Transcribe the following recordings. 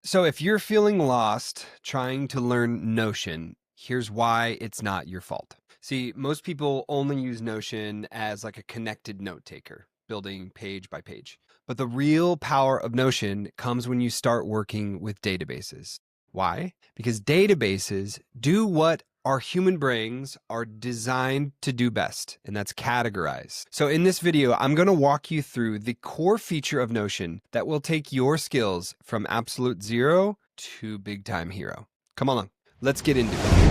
So if you're feeling lost trying to learn Notion, here's why it's not your fault. See, most people only use Notion as like a connected note taker, building page by page. But the real power of Notion comes when you start working with databases. Why? Because databases do what our human brains are designed to do best, and that's categorize. So in this video, I'm going to walk you through the core feature of Notion that will take your skills from absolute zero to big time hero. Come on, let's get into it.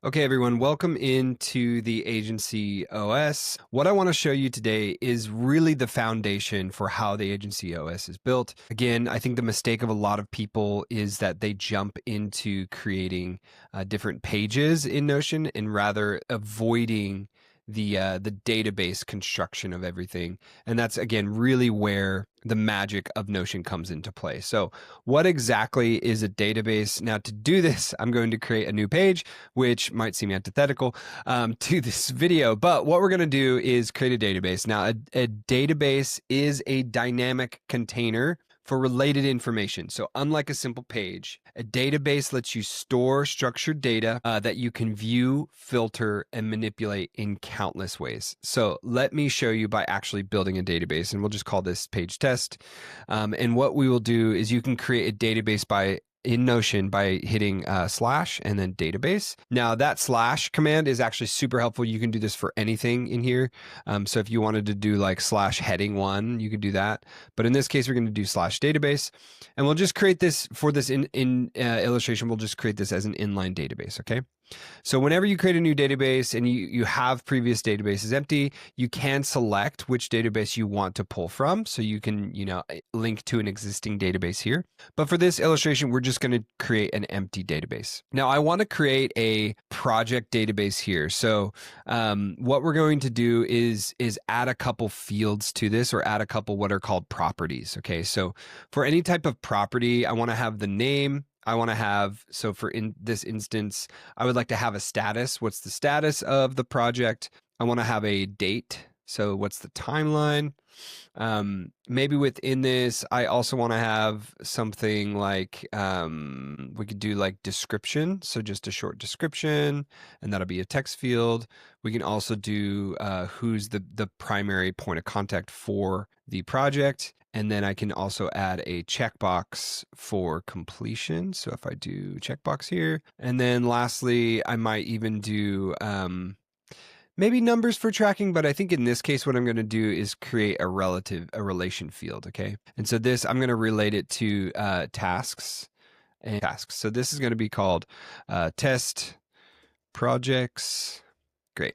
Okay, everyone, welcome into the Agency OS. What I want to show you today is really the foundation for how the Agency OS is built. Again, I think the mistake of a lot of people is that they jump into creating different pages in Notion and rather avoiding the database construction of everything. And that's, again, really where the magic of Notion comes into play. So what exactly is a database? Now, to do this, I'm going to create a new page, which might seem antithetical to this video, but what we're going to do is create a database. Now, a database is a dynamic container for related information. So unlike a simple page, a database lets you store structured data that you can view, filter, and manipulate in countless ways. So let me show you by actually building a database, and we'll just call this page test. And what we will do is you can create a database in Notion by hitting slash and then database. Now that slash command is actually super helpful. You can do this for anything in here. So if you wanted to do like slash heading one, you could do that. But in this case, we're going to do slash database, and we'll just create this for this illustration. We'll just create this as an inline database. Okay. So whenever you create a new database and you have previous databases empty, you can select which database you want to pull from. So you can, link to an existing database here. But for this illustration, we're just going to create an empty database. Now I want to create a project database here. So what we're going to do is add a couple fields to this, or add a couple what are called properties. Okay. So for any type of property, I want to have the name. I want to have, so for in this instance, I would like to have a status. What's the status of the project? I want to have a date. So what's the timeline? Maybe within this, I also want to have something like, we could do like description. So just a short description, and that'll be a text field. We can also do who's the primary point of contact for the project. And then I can also add a checkbox for completion. So if I do checkbox here, and then lastly, I might even do maybe numbers for tracking, but I think in this case, what I'm going to do is create a relation field. Okay. And so this, I'm going to relate it to tasks and tasks. So this is going to be called test projects. Great.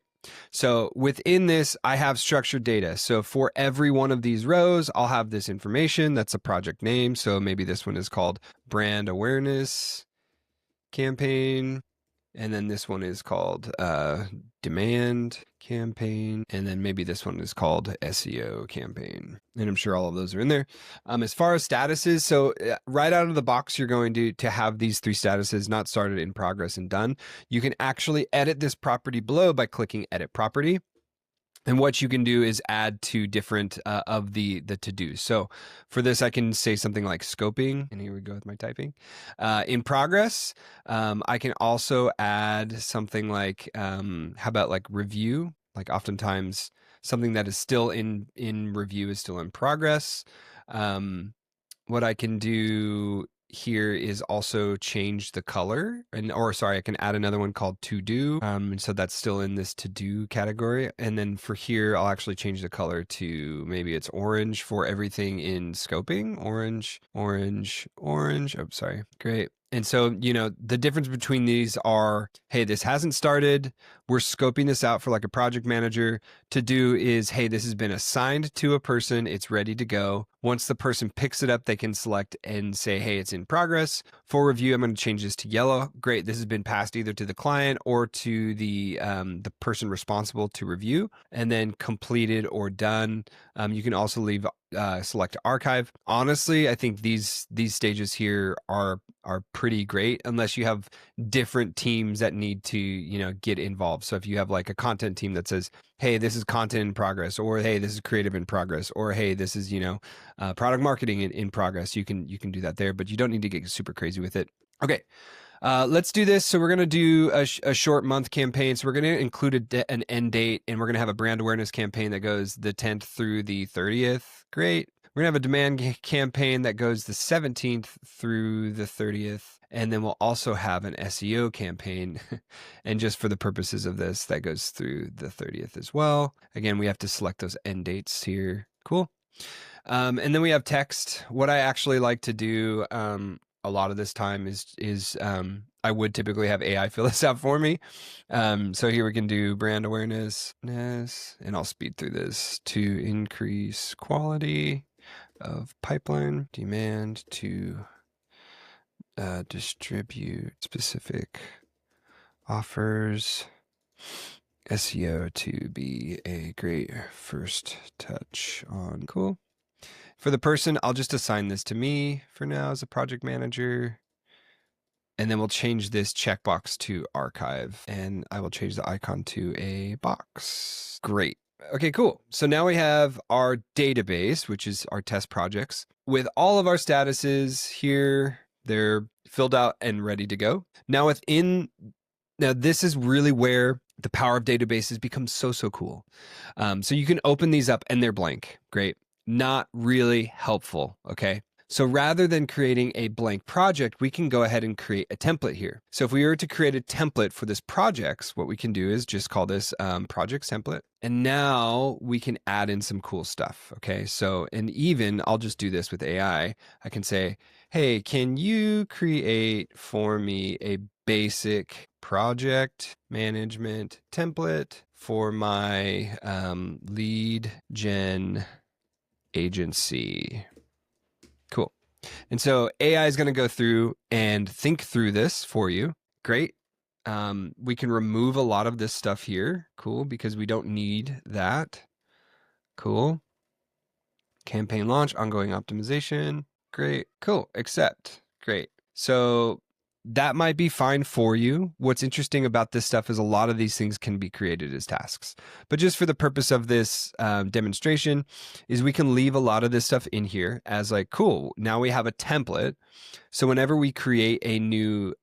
So within this, I have structured data. So for every one of these rows, I'll have this information. That's a project name. So maybe this one is called brand awareness campaign. And then this one is called demand campaign. And then maybe this one is called SEO campaign. And I'm sure all of those are in there. As far as statuses, so right out of the box, you're going to have these three statuses: not started, in progress, and done. You can actually edit this property below by clicking edit property. And what you can do is add to different of the to-dos. So for this, I can say something like scoping, and here we go with my typing. In progress, I can also add something like, how about like review? Like oftentimes something that is still in review is still in progress. What I can do here is also change the color, I can add another one called to do. So that's still in this to do category. And then for here, I'll actually change the color to, maybe it's orange for everything in scoping. Orange. Oh, sorry. Great. And so, the difference between these are, hey, this hasn't started. We're scoping this out for like a project manager. To do is, hey, this has been assigned to a person. It's ready to go. Once the person picks it up, they can select and say, hey, it's in progress. For review, I'm going to change this to yellow. Great. This has been passed either to the client or to the person responsible to review. And then completed or done. You can also leave select archive. Honestly, I think these stages here are pretty great, unless you have different teams that need to, get involved. So if you have like a content team that says, hey, this is content in progress, or hey, this is creative in progress, or hey, this is, product marketing in progress. You can do that there, but you don't need to get super crazy with it. Okay. Let's do this. So we're going to do a short month campaign. So we're going to include an end date, and we're going to have a brand awareness campaign that goes the 10th through the 30th. Great. We're going to have a demand campaign that goes the 17th through the 30th. And then we'll also have an SEO campaign. And just for the purposes of this, that goes through the 30th as well. Again, we have to select those end dates here. Cool. And then we have text. What I actually like to do a lot of this time is I would typically have AI fill this out for me. So here we can do brand awareness, and I'll speed through this to increase quality of pipeline, demand to distribute specific offers, SEO to be a great first touch on. Cool. For the person, I'll just assign this to me for now as a project manager. And then we'll change this checkbox to archive, and I will change the icon to a box. Great. Okay, cool. So now we have our database, which is our test projects, with all of our statuses here. They're filled out and ready to go. Now this is really where the power of databases becomes so cool. So you can open these up and they're blank. Great. Not really helpful, okay? So rather than creating a blank project, we can go ahead and create a template here. So if we were to create a template for this project, what we can do is just call this projects template. And now we can add in some cool stuff, okay? So, and even I'll just do this with AI. I can say, hey, can you create for me a basic project management template for my lead gen agency? Cool. And so AI is going to go through and think through this for you. Great. We can remove a lot of this stuff here. Cool, because we don't need that. Cool. Campaign launch, ongoing optimization. Great. Cool. Accept. Great. So that might be fine for you. What's interesting about this stuff is a lot of these things can be created as tasks. But just for the purpose of this demonstration is we can leave a lot of this stuff in here as like, cool, now we have a template. So whenever we create a new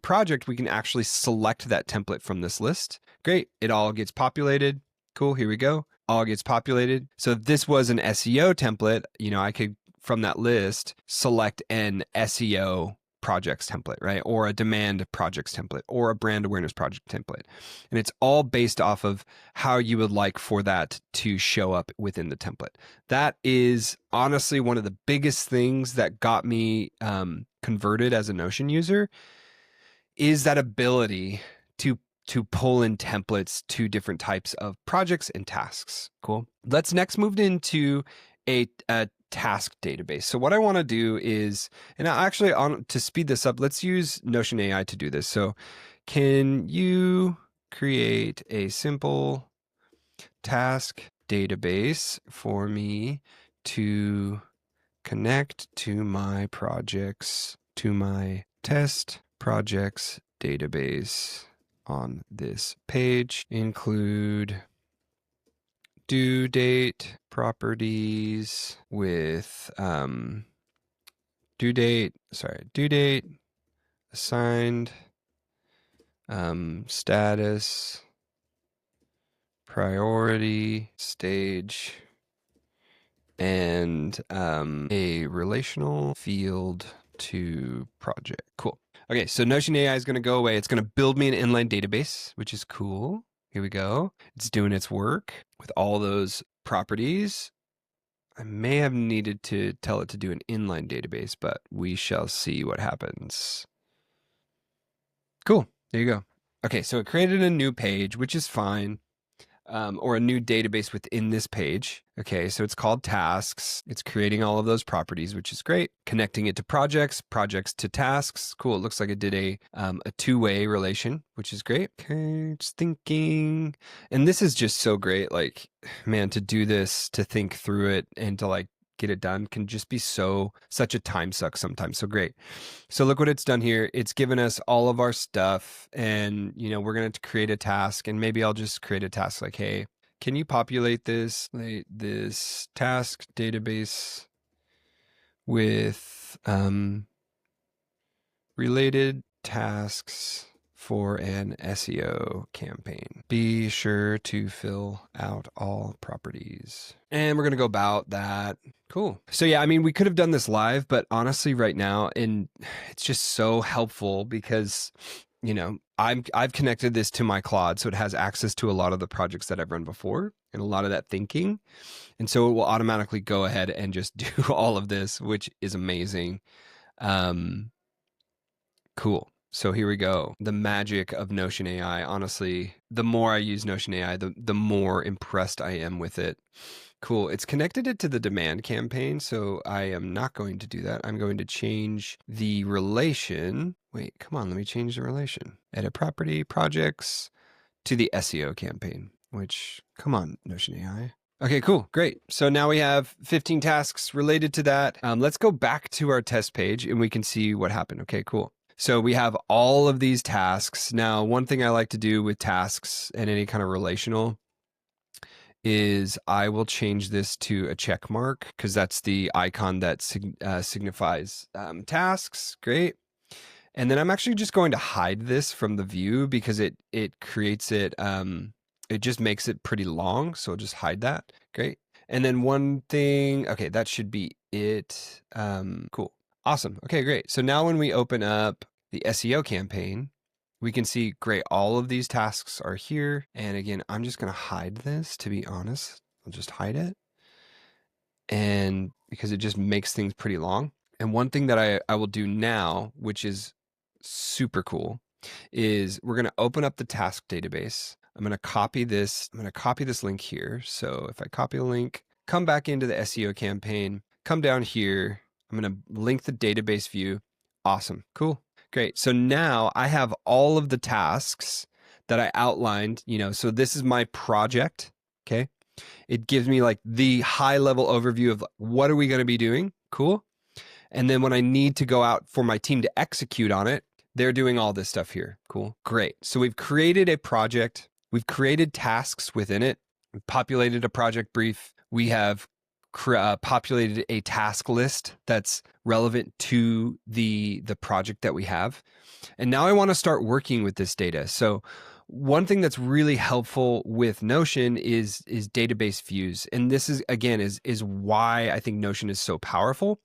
project, we can actually select that template from this list. Great. It all gets populated. Cool. Here we go. All gets populated. So if this was an SEO template, I could, from that list, select an SEO projects template, right? Or a demand projects template, or a brand awareness project template. And it's all based off of how you would like for that to show up within the template. That is honestly one of the biggest things that got me converted as a Notion user, is that ability to pull in templates to different types of projects and tasks. Cool. Let's next move into a task database. So what I want to do is, and actually to speed this up, let's use Notion AI to do this. So can you create a simple task database for me to connect to my projects, to my test projects database on this page? Include due date properties with due date assigned, status, priority, stage, and a relational field to project. Cool. Okay, so Notion AI is going to go away. It's going to build me an inline database, which is cool. Here we go. It's doing its work with all those properties. I may have needed to tell it to do an inline database, but we shall see what happens. Cool. There you go. Okay, so it created a new page, which is fine. Or a new database within this page. Okay, so it's called tasks. It's creating all of those properties, which is great. Connecting it to projects to tasks. Cool, it looks like it did a two-way relation, which is great. Okay, just thinking. And this is just so great, like, man, to do this, to think through it, and to like get it done can just be such a time suck sometimes. So great. So look what it's done here. It's given us all of our stuff, and we're going to create a task, and maybe I'll just create a task like, hey, can you populate this task database with related tasks for an SEO campaign. Be sure to fill out all properties. And we're going to go about that. Cool. So yeah, I mean, we could have done this live, but honestly right now, and it's just so helpful because, I've connected this to my Claude, so it has access to a lot of the projects that I've run before and a lot of that thinking. And so it will automatically go ahead and just do all of this, which is amazing. Cool. So here we go. The magic of Notion AI. Honestly, the more I use Notion AI, the more impressed I am with it. Cool. It's connected it to the demand campaign, so I am not going to do that. I'm going to change the relation. Wait, come on. Let me change the relation. Edit property, projects to the SEO campaign, which, come on, Notion AI. Okay, cool. Great. So now we have 15 tasks related to that. Let's go back to our test page and we can see what happened. Okay, cool. So we have all of these tasks. Now, one thing I like to do with tasks and any kind of relational is I will change this to a check mark because that's the icon that signifies tasks. Great. And then I'm actually just going to hide this from the view because it creates it, it just makes it pretty long. So I'll just hide that. Great. And then one thing, okay, that should be it. Cool. Awesome. Okay, great. So now when we open up the SEO campaign, we can see, great, all of these tasks are here. And again, I'm just going to hide this, to be honest. I'll just hide it. And because it just makes things pretty long. And one thing that I will do now, which is super cool, is we're going to open up the task database. I'm going to copy this. I'm going to copy this link here. So if I copy the link, come back into the SEO campaign, come down here. I'm going to link the database view. Awesome. Cool. Great. So now I have all of the tasks that I outlined, so this is my project. Okay. It gives me like the high level overview of what are we going to be doing? Cool. And then when I need to go out for my team to execute on it, they're doing all this stuff here. Cool. Great. So we've created a project. We've created tasks within it. We've populated a project brief. We have populated a task list that's relevant to the project that we have. And now I want to start working with this data. So one thing that's really helpful with Notion is database views. And this is, again, is why I think Notion is so powerful,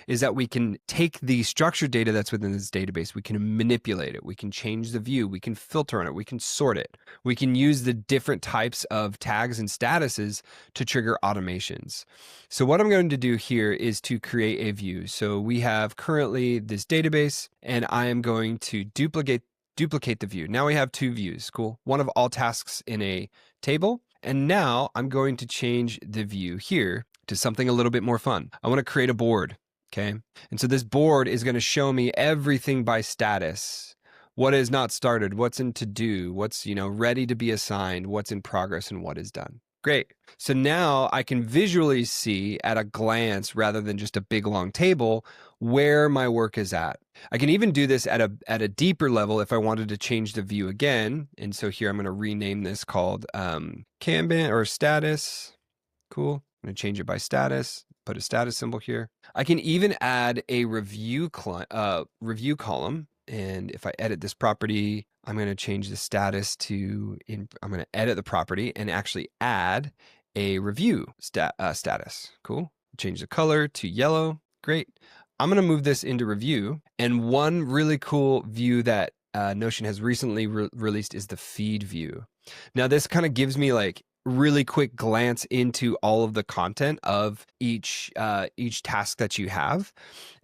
is that we can take the structured data that's within this database, we can manipulate it, we can change the view, we can filter on it, we can sort it, we can use the different types of tags and statuses to trigger automations. So what I'm going to do here is to create a view. So we have currently this database, and I am going to duplicate the view. Now we have two views. Cool. One of all tasks in a table. And now I'm going to change the view here to something a little bit more fun. I want to create a board. Okay. And so this board is going to show me everything by status. What is not started, what's in to do, what's, ready to be assigned, what's in progress, and what is done. Great. So now I can visually see at a glance, rather than just a big long table, where my work is at. I can even do this at a deeper level if I wanted to change the view again. And so here I'm going to rename this called Kanban or status. Cool. I'm going to change it by status, put a status symbol here. I can even add a review column. And if I edit this property, I'm going to change the status to, I'm going to edit the property and actually add a review status. Cool. Change the color to yellow. Great. I'm going to move this into review. And one really cool view that Notion has recently released is the feed view. Now this kind of gives me like really quick glance into all of the content of each task that you have.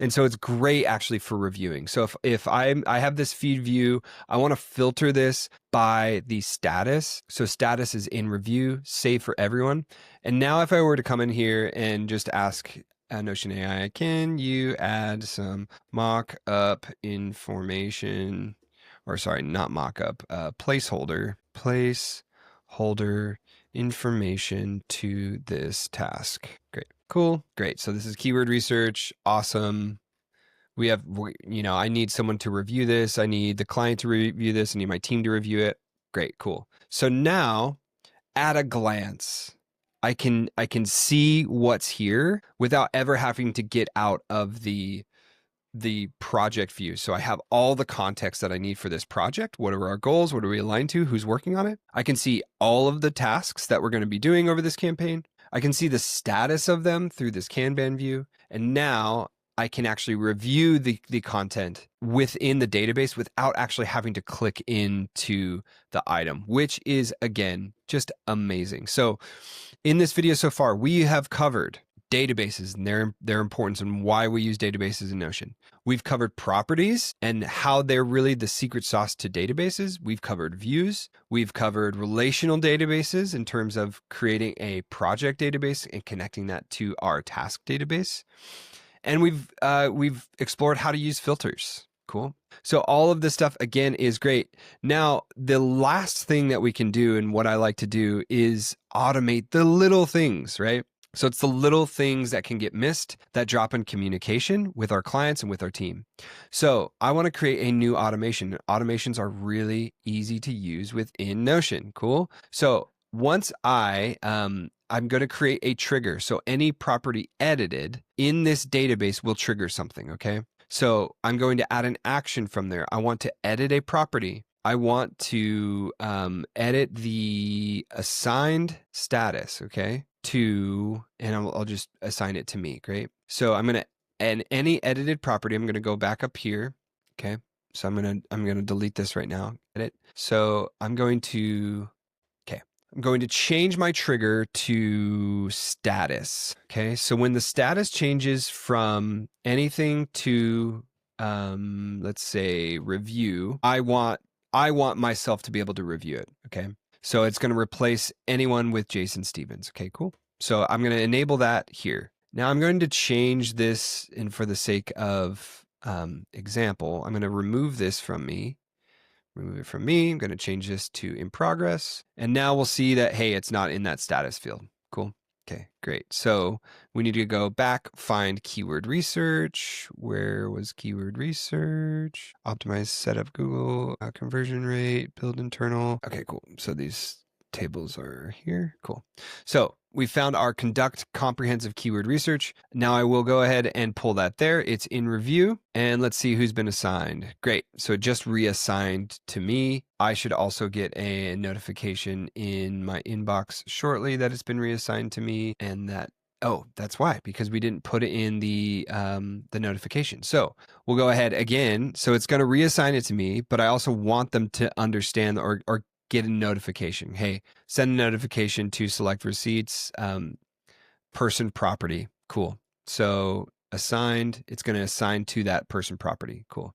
And so it's great actually for reviewing. So if I have this feed view, I want to filter this by the status. So status is in review, save for everyone. And now if I were to come in here and just ask Notion AI, can you add some mock-up information, or sorry, not mock-up, placeholder information to this task. Great. Cool. Great. So this is keyword research. Awesome. We have, I need someone to review this. I need the client to review this. I need my team to review it. Great. Cool. So now at a glance, I can see what's here without ever having to get out of the project view. So I have all the context that I need for this project. What are our goals? What are we aligned to? Who's working on it? I can see all of the tasks that we're going to be doing over this campaign. I can see the status of them through this Kanban view. And now I can actually review the content within the database without actually having to click into the item, which is, again, just amazing. So in this video so far, we have covered databases and their importance and why we use databases in Notion. We've covered properties and how they're really the secret sauce to databases. We've covered views. We've covered relational databases in terms of creating a project database and connecting that to our task database. And we've explored how to use filters. Cool. So all of this stuff, again, is great. Now, the last thing that we can do and what I like to do is automate the little things, right? So it's the little things that can get missed that drop in communication with our clients and with our team. So I want to create a new automation. Automations are really easy to use within Notion. Cool. So once I'm going to create a trigger. So any property edited in this database will trigger something. Okay. So I'm going to add an action from there. I want to edit a property. I want to edit the assigned status, okay, and I'll just assign it to me, great. So I'm going to, and any edited property, I'm going to go back up here, okay. So I'm going to delete this right now, edit. So I'm going to change my trigger to status, okay. So when the status changes from anything to, let's say review, I want myself to be able to review it, okay? So it's going to replace anyone with Jason Stevens, okay, cool. So I'm going to enable that here. Now I'm going to change this, and for the sake of example, I'm going to remove this from me. Remove it from me. I'm going to change this to in progress. And now we'll see that, hey, it's not in that status field. Cool. Okay, great. So we need to go back, find keyword research. Where was keyword research? Optimize setup Google, conversion rate, build internal. Okay, cool. So these tables are here. Cool. So we found our conduct comprehensive keyword research. Now I will go ahead and pull that there. It's in review, and let's see who's been assigned. Great. So it just reassigned to me. I should also get a notification in my inbox shortly that it's been reassigned to me, and that, oh, that's why, because we didn't put it in the notification. So we'll go ahead again. So it's going to reassign it to me, but I also want them to understand or get a notification. Hey, send a notification to select receipts, person property. Cool. So assigned, it's going to assign to that person property. Cool.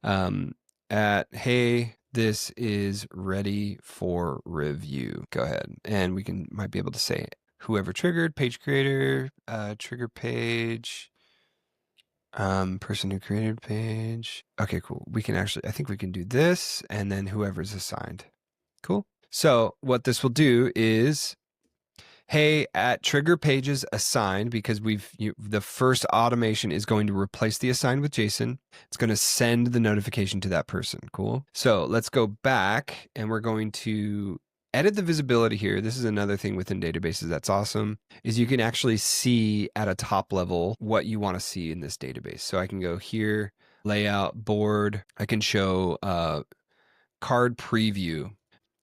Hey, this is ready for review. Go ahead. And we might be able to say whoever triggered, page creator, trigger page, person who created page. Okay, cool. We can actually, I think we can do this and then whoever's assigned. Cool. So what this will do is, hey, at trigger pages assigned, because the first automation is going to replace the assigned with Jason. It's going to send the notification to that person. Cool. So let's go back and we're going to edit the visibility here. This is another thing within databases that's awesome, is you can actually see at a top level what you want to see in this database. So I can go here, layout, board. I can show card preview.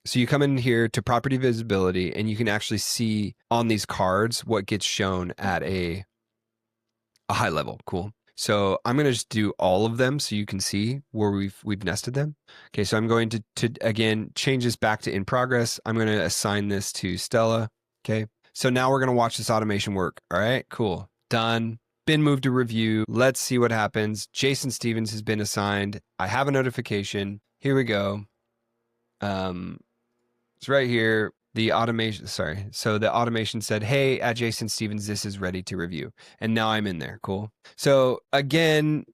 So you come in here to property visibility and you can actually see on these cards what gets shown at a high level. Cool. So I'm going to just do all of them so you can see where we've nested them. Okay, so I'm going to again change this back to in progress. I'm going to assign this to Stella. Okay, so now we're going to watch this automation work. All right, cool. Done. Been moved to review. Let's see what happens. Jason Stevens has been assigned. I have a notification. Here we go. It's right here. The automation, sorry. So the automation said, hey, at Jason Stevens, this is ready to review. And now I'm in there. Cool. So again,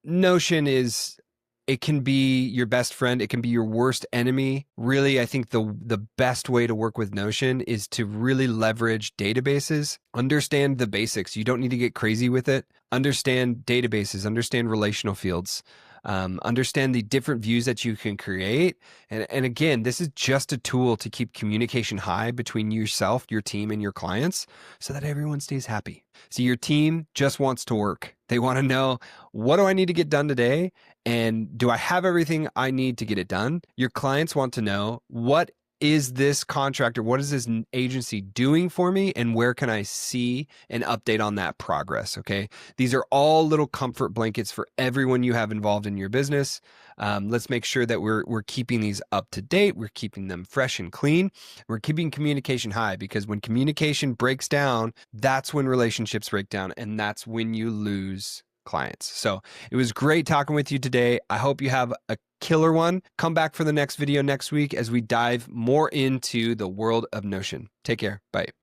Notion is It can be your best friend. It can be your worst enemy. Really, I think the best way to work with Notion is to really leverage databases. Understand the basics. You don't need to get crazy with it. Understand databases. Understand relational fields. Understand the different views that you can create. And again, this is just a tool to keep communication high between yourself, your team, and your clients so that everyone stays happy. So your team just wants to work. They want to know, what do I need to get done today? And do I have everything I need to get it done? Your clients want to know, what is this contractor, what is this agency doing for me, and where can I see an update on that progress? Okay. These are all little comfort blankets for everyone you have involved in your business. Let's make sure that we're keeping these up to date. We're keeping them fresh and clean. We're keeping communication high, because when communication breaks down, that's when relationships break down, and that's when you lose clients. So it was great talking with you today. I hope you have a killer one. Come back for the next video next week as we dive more into the world of Notion. Take care. Bye.